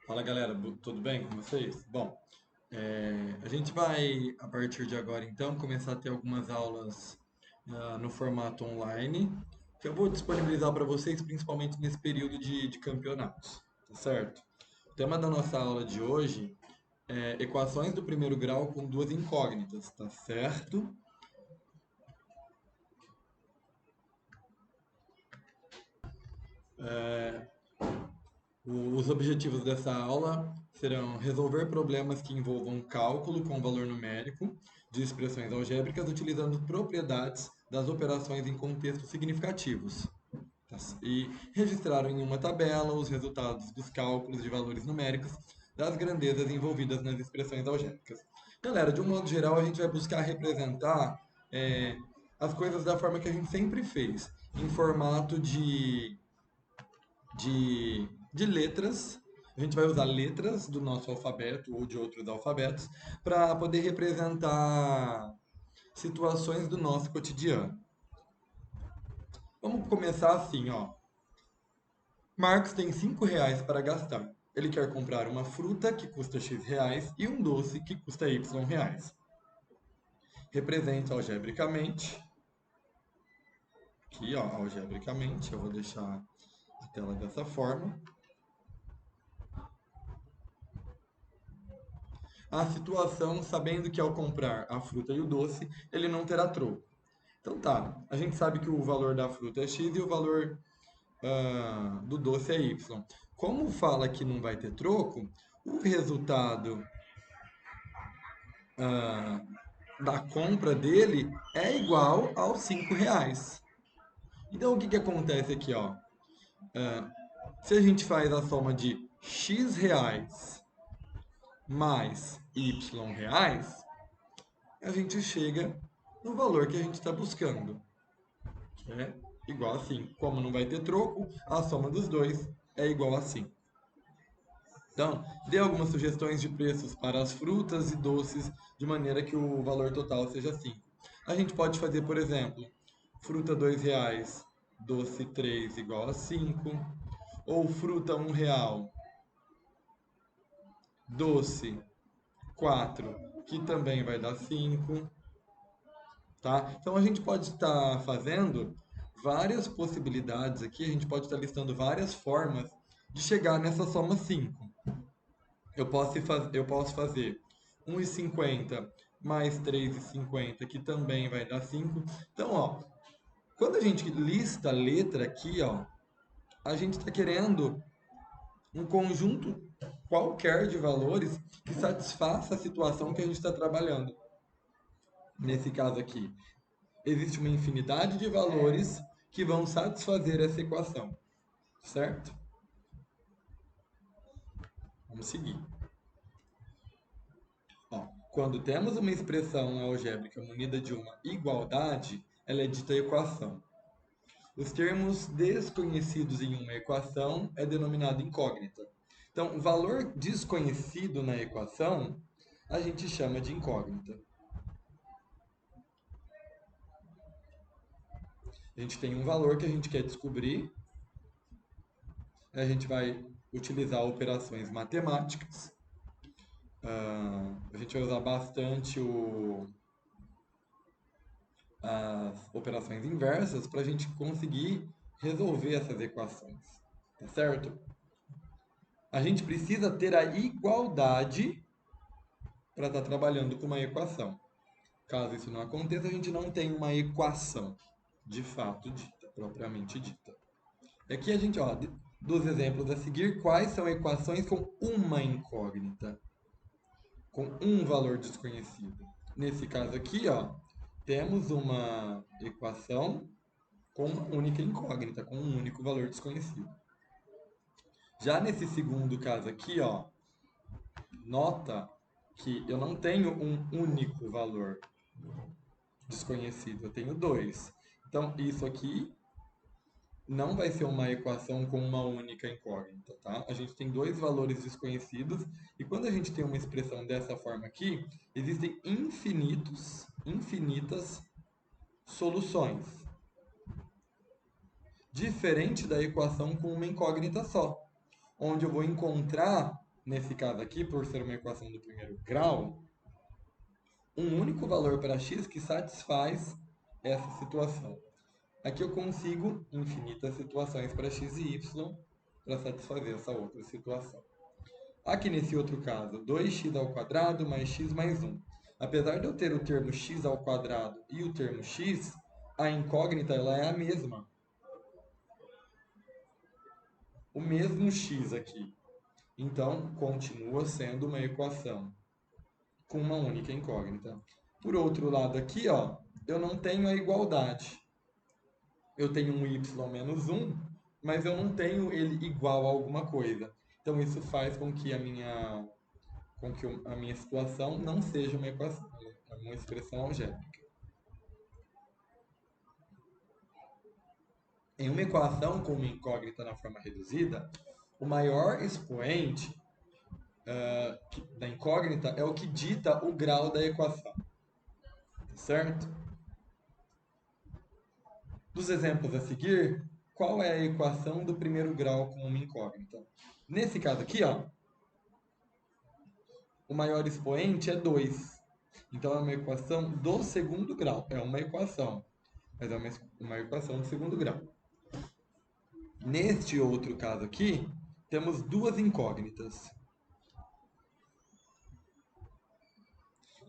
Fala galera, tudo bem com vocês? Bom, a gente vai a partir de agora então começar a ter algumas aulas no formato online, que eu vou disponibilizar para vocês principalmente nesse período de campeonatos, tá certo? O tema da nossa aula de hoje é equações do primeiro grau com duas incógnitas, tá certo? Os objetivos dessa aula serão resolver problemas que envolvam cálculo com valor numérico de expressões algébricas utilizando propriedades das operações em contextos significativos. Tá? E registrar em uma tabela os resultados dos cálculos de valores numéricos das grandezas envolvidas nas expressões algébricas. Galera, de um modo geral, a gente vai buscar representar é, as coisas da forma que a gente sempre fez, em formato de letras. A gente vai usar letras do nosso alfabeto ou de outros alfabetos para poder representar situações do nosso cotidiano. Vamos começar assim, ó. Marcos tem R$ 5 para gastar. Ele quer comprar uma fruta que custa X reais e um doce que custa Y reais. Represente algebricamente. Aqui, ó, algebricamente, eu vou deixar a tela dessa forma. A situação sabendo que ao comprar a fruta e o doce, ele não terá troco. Então tá, a gente sabe que o valor da fruta é X e o valor do doce é Y. Como fala que não vai ter troco, o resultado ah, da compra dele é igual aos R$ 5. Então o que, que acontece aqui, ó? Se a gente faz a soma de X reais mais Y reais, a gente chega no valor que a gente está buscando. É igual assim. Como não vai ter troco, a soma dos dois é igual a 5. Então, dê algumas sugestões de preços para as frutas e doces, de maneira que o valor total seja 5. A gente pode fazer, por exemplo, fruta R$ 2, doce 3 igual a 5. Ou fruta R$ 1, doce 4, que também vai dar 5. Tá? Então a gente pode estar fazendo várias possibilidades aqui, a gente pode estar listando várias formas de chegar nessa soma 5. Eu posso fazer 1,50 mais 3,50, que também vai dar 5. Então, ó, quando a gente lista a letra aqui, ó, a gente está querendo um conjunto qualquer de valores que satisfaça a situação que a gente está trabalhando. Nesse caso aqui, existe uma infinidade de valores que vão satisfazer essa equação, certo? Vamos seguir. Ó, quando temos uma expressão algébrica munida de uma igualdade, ela é dita equação. Os termos desconhecidos em uma equação é denominado incógnita. Então, o valor desconhecido na equação a gente chama de incógnita. A gente tem um valor que a gente quer descobrir, a gente vai utilizar operações matemáticas. A gente vai usar bastante as operações inversas para a gente conseguir resolver essas equações, tá certo? A gente precisa ter a igualdade para estar trabalhando com uma equação. Caso isso não aconteça, a gente não tem uma equação de fato dita, propriamente dita. Aqui a gente, ó, dos exemplos a seguir, quais são equações com uma incógnita, com um valor desconhecido? Nesse caso aqui, ó, temos uma equação com uma única incógnita, com um único valor desconhecido. Já nesse segundo caso aqui, ó, nota que eu não tenho um único valor desconhecido, eu tenho dois. Então, isso aqui não vai ser uma equação com uma única incógnita, tá? A gente tem dois valores desconhecidos e quando a gente tem uma expressão dessa forma aqui, existem infinitas soluções. Diferente da equação com uma incógnita só, onde eu vou encontrar nesse caso aqui, por ser uma equação do primeiro grau, um único valor para x que satisfaz essa situação. Aqui eu consigo infinitas situações para x e y para satisfazer essa outra situação. Aqui nesse outro caso, 2x ao quadrado mais x mais 1. Apesar de eu ter o termo x ao quadrado e o termo x, a incógnita ela é a mesma. O mesmo x aqui. Então, continua sendo uma equação com uma única incógnita. Por outro lado aqui, ó, eu não tenho a igualdade. Eu tenho um y menos 1, mas eu não tenho ele igual a alguma coisa. Então, isso faz com que a minha situação não seja uma equação, uma expressão algébrica. Em uma equação com uma incógnita na forma reduzida, o maior expoente da incógnita é o que dita o grau da equação. Certo? Dos exemplos a seguir, qual é a equação do primeiro grau com uma incógnita? Nesse caso aqui, ó, o maior expoente é 2. Então, é uma equação do segundo grau. É uma equação, mas é uma equação do segundo grau. Neste outro caso aqui, temos duas incógnitas.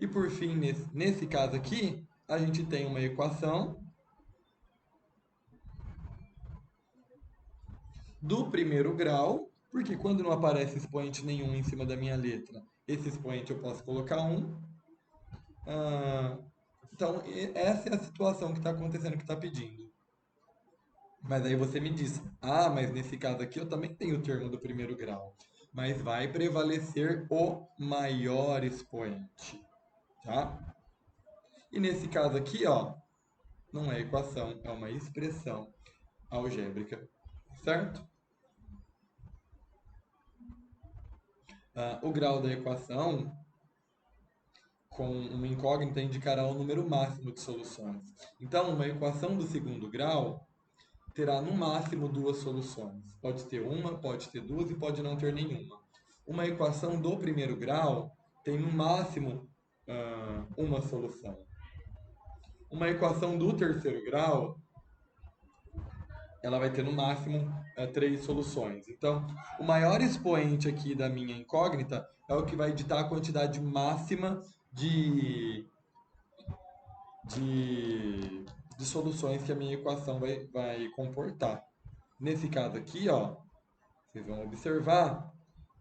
E por fim, nesse caso aqui, a gente tem uma equação do primeiro grau, porque quando não aparece expoente nenhum em cima da minha letra, esse expoente eu posso colocar 1. Então, essa é a situação que está acontecendo, que está pedindo. Mas aí você me diz, mas nesse caso aqui eu também tenho o termo do primeiro grau. Mas vai prevalecer o maior expoente, tá? E nesse caso aqui, ó, não é equação, é uma expressão algébrica, certo? O grau da equação com uma incógnita indicará o número máximo de soluções. Então, uma equação do segundo grau terá no máximo duas soluções. Pode ter uma, pode ter duas e pode não ter nenhuma. Uma equação do primeiro grau tem no máximo uma solução. Uma equação do terceiro grau, ela vai ter no máximo 3 soluções. Então, o maior expoente aqui da minha incógnita é o que vai ditar a quantidade máxima de soluções que a minha equação vai comportar. Nesse caso aqui, ó, vocês vão observar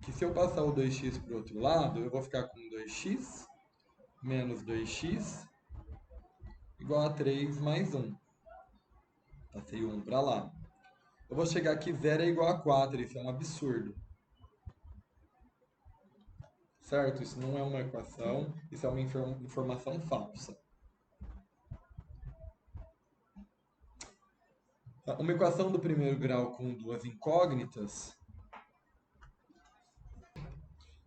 que se eu passar o 2x para o outro lado, eu vou ficar com 2x menos 2x igual a 3 mais 1. Passei o 1 para lá. Eu vou chegar aqui, 0 é igual a 4, isso é um absurdo. Certo? Isso não é uma equação, isso é uma informação falsa. Uma equação do primeiro grau com duas incógnitas,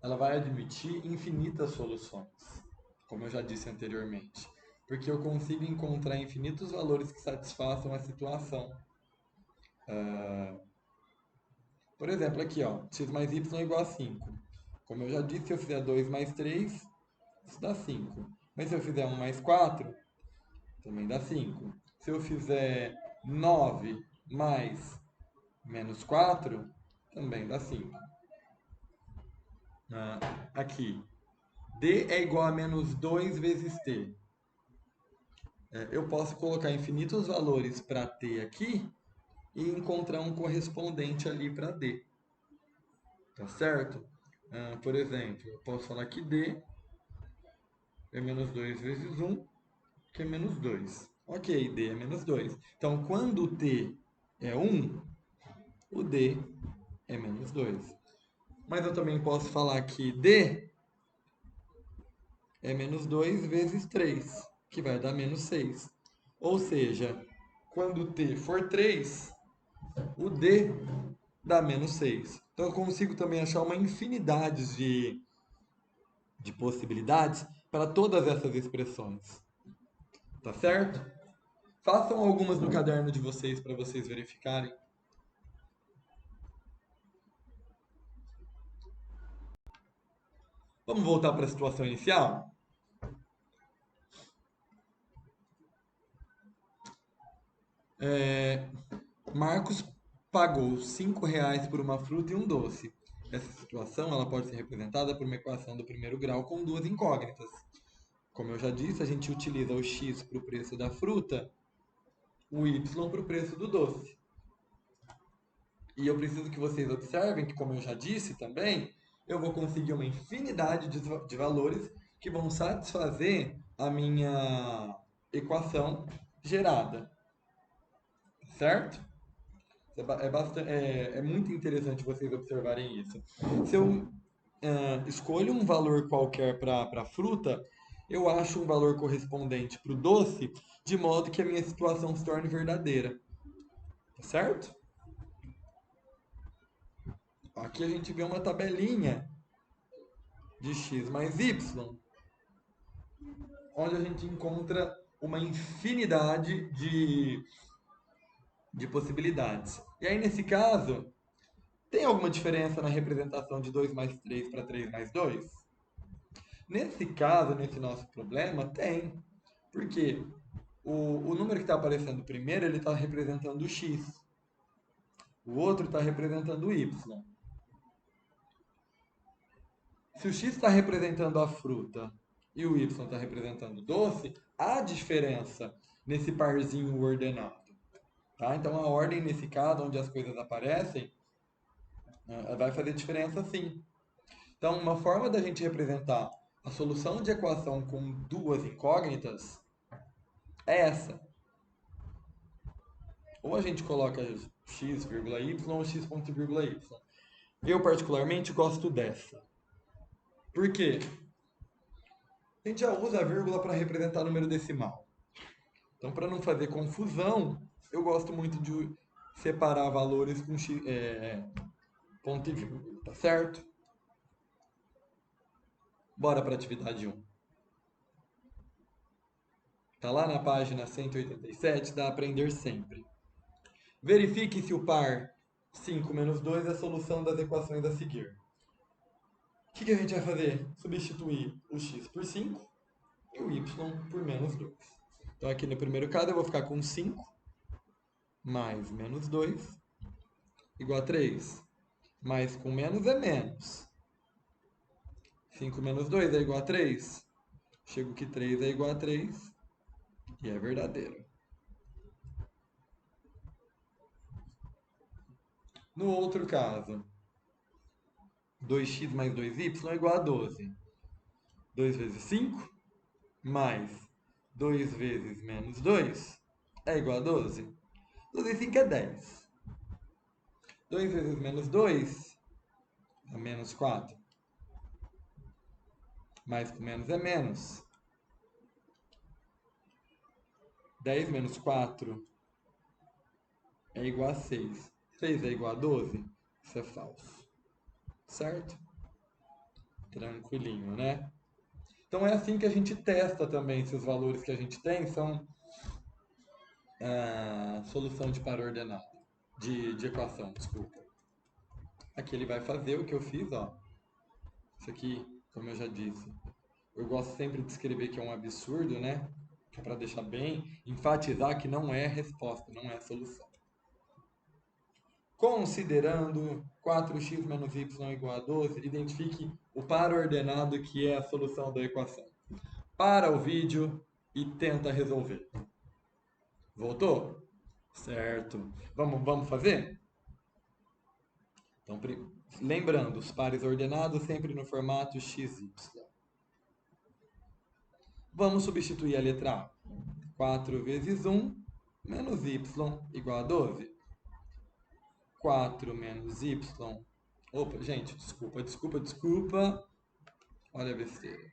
ela vai admitir infinitas soluções, como eu já disse anteriormente, porque eu consigo encontrar infinitos valores que satisfaçam a situação. Por exemplo, aqui, ó, x mais y é igual a 5. Como eu já disse, se eu fizer 2 mais 3, isso dá 5. Mas se eu fizer 1 mais 4, também dá 5. Se eu fizer 9 mais menos 4, também dá 5. Aqui, d é igual a menos 2 vezes t. Eu posso colocar infinitos valores para t aqui e encontrar um correspondente ali para d. Tá certo? Por exemplo, eu posso falar que d é menos 2 vezes 1, que é menos 2. Ok, d é menos 2. Então, quando o t é 1, o d é menos 2. Mas eu também posso falar que d é menos 2 vezes 3, que vai dar menos 6. Ou seja, quando o t for 3, o d dá menos 6. Então eu consigo também achar uma infinidade de possibilidades para todas essas expressões. Tá certo? Façam algumas no caderno de vocês para vocês verificarem. Vamos voltar para a situação inicial? Marcos pagou R$ 5 por uma fruta e um doce. Essa situação ela pode ser representada por uma equação do primeiro grau com duas incógnitas. Como eu já disse, a gente utiliza o x para o preço da fruta, o y para o preço do doce. E eu preciso que vocês observem que, como eu já disse também, eu vou conseguir uma infinidade de valores que vão satisfazer a minha equação gerada, certo? É muito interessante vocês observarem isso. Se eu escolho um valor qualquer para a fruta, eu acho um valor correspondente para o doce, de modo que a minha situação se torne verdadeira. Tá certo? Aqui a gente vê uma tabelinha de x mais y, onde a gente encontra uma infinidade de possibilidades. E aí, nesse caso, tem alguma diferença na representação de 2 mais 3 para 3 mais 2? Nesse caso, nesse nosso problema, tem. Porque o número que está aparecendo primeiro, ele está representando o x. O outro está representando o y. Se o x está representando a fruta e o y está representando o doce, há diferença nesse parzinho ordenado. Tá? Então, a ordem, nesse caso, onde as coisas aparecem, vai fazer diferença sim. Então, uma forma da gente representar a solução de equação com duas incógnitas é essa. Ou a gente coloca x, y ou x ponto vírgula y. Eu, particularmente, gosto dessa. Por quê? A gente já usa a vírgula para representar número decimal. Então, para não fazer confusão, eu gosto muito de separar valores com ponto e vírgula, tá certo? Bora para a atividade 1. Tá lá na página 187 da Aprender Sempre. Verifique se o par 5 menos 2 é a solução das equações a seguir. O que a gente vai fazer? Substituir o x por 5 e o y por menos 2. Então, aqui no primeiro caso, eu vou ficar com 5 mais menos 2 igual a 3. Mais com menos é menos. 5 menos 2 é igual a 3. Chego que 3 é igual a 3 e é verdadeiro. No outro caso, 2x mais 2y é igual a 12. 2 vezes 5 mais 2 vezes menos 2 é igual a 12. 12 vezes 5 é 10. 2 vezes menos 2 é menos 4. Mais com menos é menos. 10 menos 4 é igual a 6. 6 é igual a 12? Isso é falso. Certo? Tranquilinho, né? Então é assim que a gente testa também se os valores que a gente tem são solução de par ordenado. De equação, desculpa. Aqui ele vai fazer o que eu fiz, ó. Isso aqui, como eu já disse, eu gosto sempre de escrever que é um absurdo, né? Que é para deixar bem, enfatizar que não é resposta, não é solução. Considerando 4x menos y igual a 12, identifique o par ordenado que é a solução da equação. Para o vídeo e tenta resolver. Voltou? Certo. Vamos fazer? Então, lembrando, os pares ordenados sempre no formato XY. Vamos substituir a letra A. 4 vezes 1 menos y igual a 12. 4 menos y. Opa, gente, desculpa. Olha a besteira.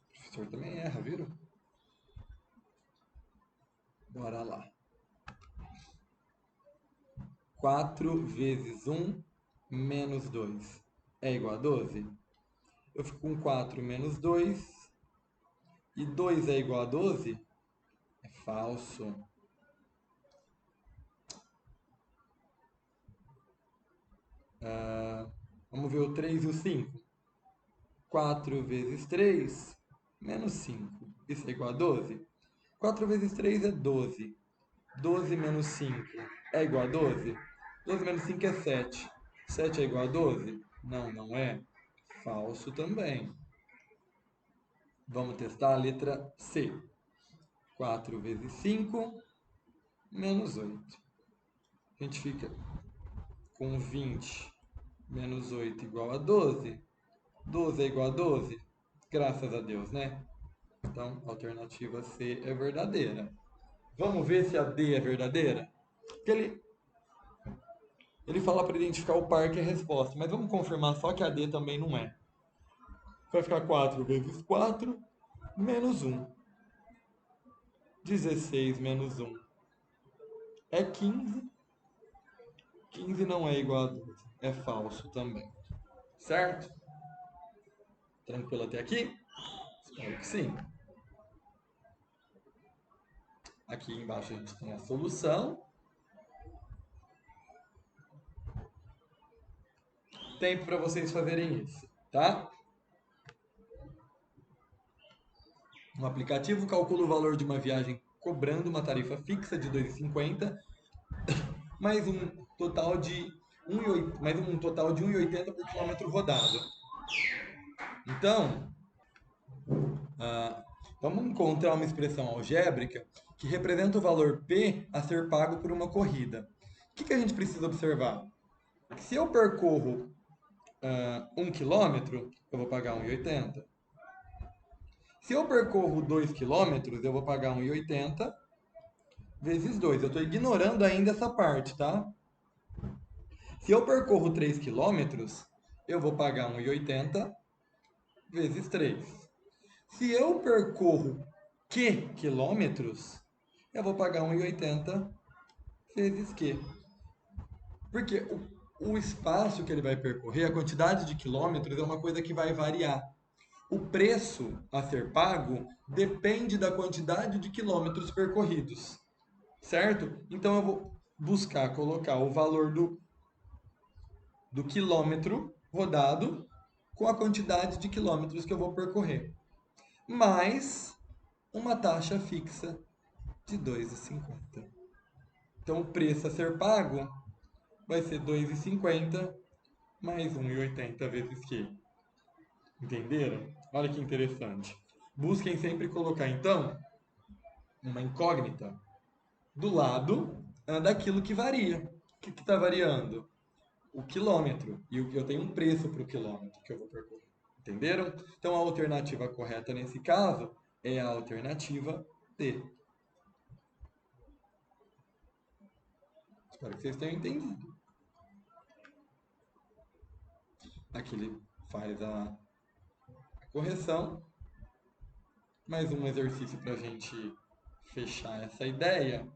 O professor também erra, viram? Bora lá. 4 vezes 1 menos 2 é igual a 12? Eu fico com 4 menos 2. E 2 é igual a 12? É falso. Vamos ver o 3 e o 5. 4 vezes 3, menos 5. Isso é igual a 12? 4 vezes 3 é 12. 12 menos 5 é igual a 12? 12 menos 5 é 7. 7 é igual a 12? Não, não é. Falso também. Vamos testar a letra C. 4 vezes 5, menos 8. A gente fica com 20 menos 8 igual a 12. 12 é igual a 12? Graças a Deus, né? Então, a alternativa C é verdadeira. Vamos ver se a D é verdadeira? Porque ele fala para identificar o par que é a resposta, mas vamos confirmar só que a D também não é. Vai ficar 4 vezes 4, menos 1. 16 menos 1 é 15. 15 não é igual a 12. É falso também. Certo? Tranquilo até aqui? Espero que sim. Aqui embaixo a gente tem a solução. Tempo para vocês fazerem isso, tá? Um aplicativo calcula o valor de uma viagem cobrando uma tarifa fixa de R$ 2,50, mais um total de 1,80 por quilômetro rodado. Então, vamos encontrar uma expressão algébrica que representa o valor P a ser pago por uma corrida. O que a gente precisa observar? Se eu percorro 1 quilômetro, eu vou pagar 1,80. Se eu percorro 2 quilômetros, eu vou pagar 1,80 vezes 2. Eu estou ignorando ainda essa parte, tá? Se eu percorro 3 quilômetros, eu vou pagar 1,80 vezes 3. Se eu percorro Q quilômetros, eu vou pagar 1,80 vezes Q. Porque o espaço que ele vai percorrer, a quantidade de quilômetros, é uma coisa que vai variar. O preço a ser pago depende da quantidade de quilômetros percorridos, certo? Então eu vou buscar colocar o valor do quilômetro rodado com a quantidade de quilômetros que eu vou percorrer, mais uma taxa fixa de 2,50. Então o preço a ser pago vai ser 2,50 mais 1,80 vezes Q. Entenderam? Olha que interessante. Busquem sempre colocar, então, uma incógnita do lado daquilo que varia. O que está variando? O quilômetro. E eu tenho um preço para o quilômetro que eu vou percorrer. Entenderam? Então a alternativa correta nesse caso é a alternativa D. Espero que vocês tenham entendido. Aqui ele faz a correção. Mais um exercício para a gente fechar essa ideia.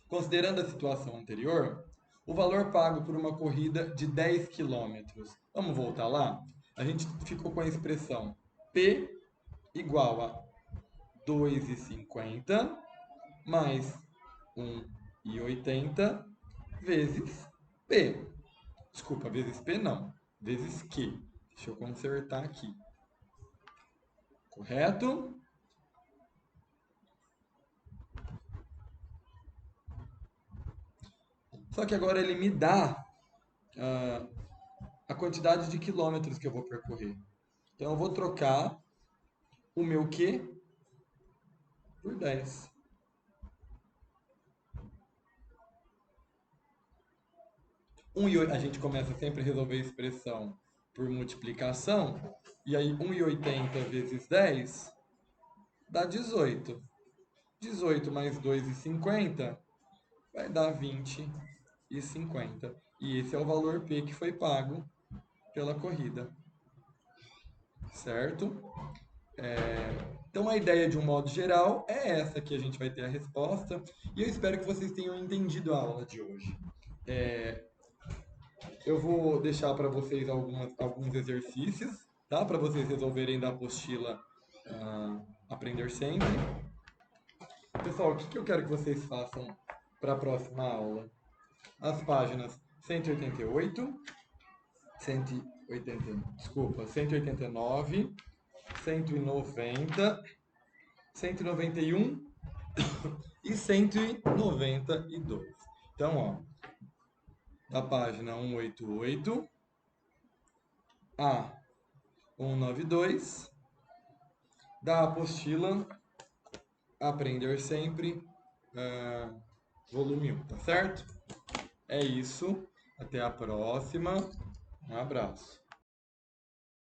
Considerando a situação anterior, o valor pago por uma corrida de 10 quilômetros. Vamos voltar lá? A gente ficou com a expressão P igual a 2,50 mais 1,80 vezes P. Desculpa, vezes P não, vezes Q. Deixa eu consertar aqui. Correto? Só que agora ele me dá a quantidade de quilômetros que eu vou percorrer. Então eu vou trocar o meu Q por 10. A gente começa sempre a resolver a expressão por multiplicação. E aí 1,80 vezes 10 dá 18. 18 mais 2,50 vai dar 20,50. E esse é o valor P que foi pago pela corrida. Certo? Então a ideia de um modo geral é essa, que a gente vai ter a resposta. E eu espero que vocês tenham entendido a aula de hoje. Eu vou deixar para vocês alguns exercícios, tá? Para vocês resolverem da apostila Aprender Sempre. Pessoal, o que eu quero que vocês façam para a próxima aula? As páginas 188, 189, 190, 191 e 192. Então, ó, da página 188 a 192, da apostila Aprender Sempre, volume 1, tá certo? É isso. Até a próxima. Um abraço.